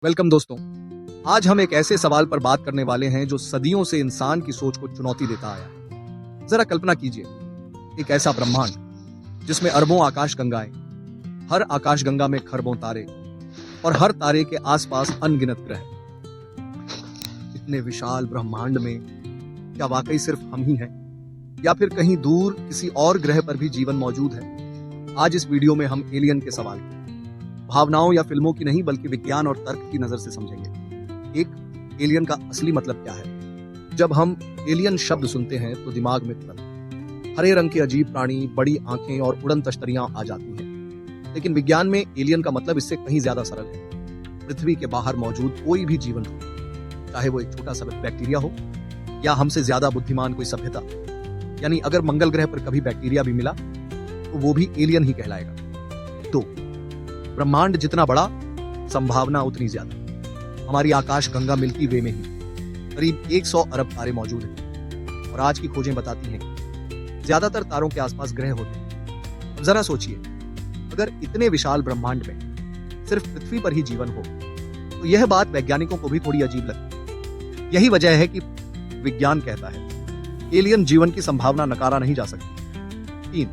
Welcome दोस्तों। आज हम एक ऐसे सवाल पर बात करने वाले हैं जो सदियों से इंसान की सोच को चुनौती देता आया है। जरा कल्पना कीजिए, एक ऐसा ब्रह्मांड जिसमें अरबों आकाशगंगाएं, हर आकाशगंगा में खरबों तारे और हर तारे के आसपास अनगिनत ग्रह। इतने विशाल ब्रह्मांड में क्या वाकई सिर्फ हम ही हैं या फिर कहीं दूर किसी और ग्रह पर भी जीवन मौजूद है? आज इस वीडियो में हम एलियन के सवाल को भावनाओं या फिल्मों की नहीं बल्कि विज्ञान और तर्क की नजर से समझेंगे। एक, एलियन का असली मतलब क्या है? जब हम एलियन शब्द सुनते हैं तो दिमाग में तुरंत हरे रंग के अजीब प्राणी, बड़ी आंखें और उड़न तश्तरियां आ जाती हैं। लेकिन विज्ञान में एलियन का मतलब इससे कहीं ज्यादा सरल है। पृथ्वी के बाहर मौजूद कोई भी जीवन हो, चाहे वो एक छोटा सा बैक्टीरिया हो या हमसे ज्यादा बुद्धिमान कोई सभ्यता, यानी अगर मंगल ग्रह पर कभी बैक्टीरिया भी मिला तो वो भी एलियन ही कहलाएगा। तो ब्रह्मांड जितना बड़ा, संभावना उतनी ज्यादा। हमारी आकाश गंगा मिल्की वे में ही करीब 100 अरब तारे मौजूद हैं और आज की खोजें बताती हैं कि ज्यादातर तारों के आसपास ग्रह होते हैं। अब जरा सोचिए, अगर इतने विशाल ब्रह्मांड में सिर्फ पृथ्वी पर ही जीवन हो तो यह बात वैज्ञानिकों को भी थोड़ी अजीब लगती है। यही वजह है कि विज्ञान कहता है एलियन जीवन की संभावना नकारा नहीं जा सकती। 3,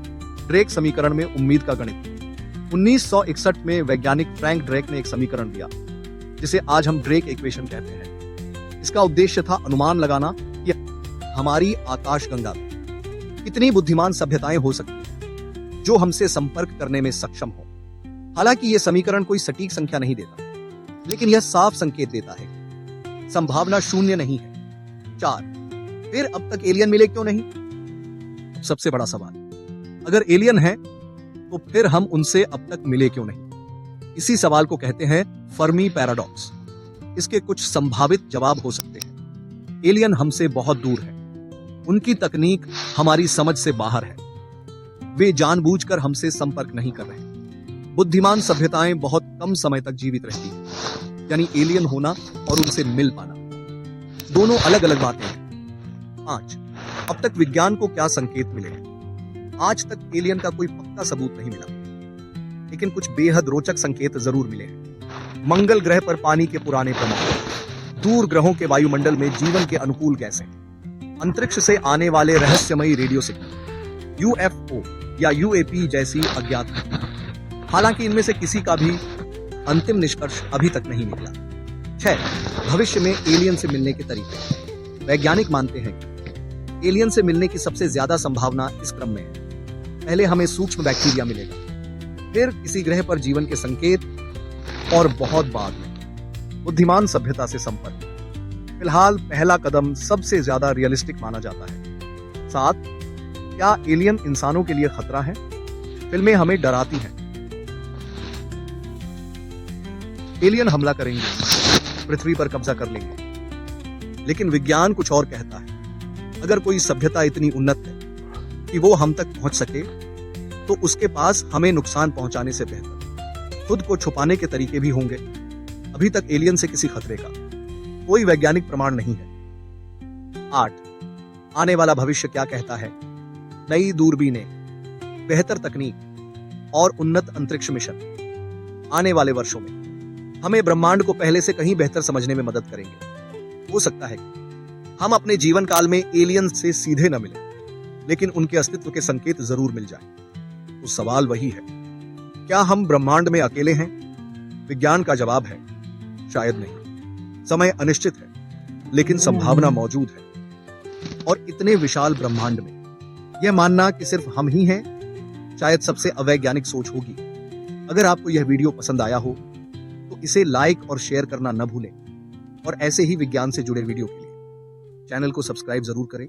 ड्रेक समीकरण में उम्मीद का गणित। 1961 में वैज्ञानिक फ्रैंक ड्रेक ने एक समीकरण दिया जिसे आज हम ड्रेक इक्वेशन कहते हैं। इसका उद्देश्य था अनुमान लगाना कि हमारी आकाशगंगा में कितनी बुद्धिमान सभ्यताएं हो सकती हैं जो हमसे संपर्क करने में सक्षम हो। हालांकि यह समीकरण कोई सटीक संख्या नहीं देता, लेकिन यह साफ संकेत देता है कि संभावना शून्य नहीं है। 4, फिर अब तक एलियन मिले क्यों नहीं? सबसे बड़ा सवाल, अगर एलियन है तो फिर हम उनसे अब तक मिले क्यों नहीं? इसी सवाल को कहते हैं फर्मी पैराडॉक्स। इसके कुछ संभावित जवाब हो सकते हैं। एलियन हमसे बहुत दूर है, उनकी तकनीक हमारी समझ से बाहर है, वे जानबूझकर हमसे संपर्क नहीं कर रहे। बुद्धिमान सभ्यताएं बहुत कम समय तक जीवित रहती हैं, यानी एलियन होना और उनसे मिल पाना दोनों अलग अलग बातें हैं। 5, अब तक विज्ञान को क्या संकेत मिले हैं? आज तक एलियन का कोई पक्का सबूत नहीं मिला, लेकिन कुछ बेहद रोचक संकेत जरूर मिले हैं। मंगल ग्रह पर पानी के पुराने प्रमाण, दूर ग्रहों के वायुमंडल में जीवन के अनुकूल गैसें, अंतरिक्ष से आने वाले रहस्यमयी रेडियो सिग्नल, यूएफओ या यूएपी जैसी अज्ञात घटना। हालांकि इनमें से किसी का भी अंतिम निष्कर्ष अभी तक नहीं निकला। 6, भविष्य में एलियन से मिलने के तरीके। वैज्ञानिक मानते हैं कि एलियन से मिलने की सबसे ज्यादा संभावना इस क्रम में है। पहले हमें सूक्ष्म बैक्टीरिया मिलेगा, फिर किसी ग्रह पर जीवन के संकेत और बहुत बाद में बुद्धिमान सभ्यता से संपर्क। फिलहाल पहला कदम सबसे ज्यादा रियलिस्टिक माना जाता है। 7, क्या एलियन इंसानों के लिए खतरा है? फिल्में हमें डराती हैं, एलियन हमला करेंगे, पृथ्वी पर कब्जा कर लेंगे, लेकिन विज्ञान कुछ और कहता है। अगर कोई सभ्यता इतनी उन्नत है कि वो हम तक पहुंच सके तो उसके पास हमें नुकसान पहुंचाने से बेहतर खुद को छुपाने के तरीके भी होंगे। अभी तक एलियन से किसी खतरे का कोई वैज्ञानिक प्रमाण नहीं है। 8, आने वाला भविष्य क्या कहता है? नई दूरबीनें, बेहतर तकनीक और उन्नत अंतरिक्ष मिशन आने वाले वर्षों में हमें ब्रह्मांड को पहले से कहीं बेहतर समझने में मदद करेंगे। हो सकता है हम अपने जीवन काल में एलियन से सीधे न मिले, लेकिन उनके अस्तित्व के संकेत जरूर मिल जाएं। तो सवाल वही है, क्या हम ब्रह्मांड में अकेले हैं? विज्ञान का जवाब है शायद नहीं। समय अनिश्चित है, लेकिन संभावना मौजूद है। और इतने विशाल ब्रह्मांड में यह मानना कि सिर्फ हम ही हैं शायद सबसे अवैज्ञानिक सोच होगी। अगर आपको यह वीडियो पसंद आया हो तो इसे लाइक और शेयर करना न भूलें और ऐसे ही विज्ञान से जुड़े वीडियो के लिए चैनल को सब्सक्राइब जरूर करें।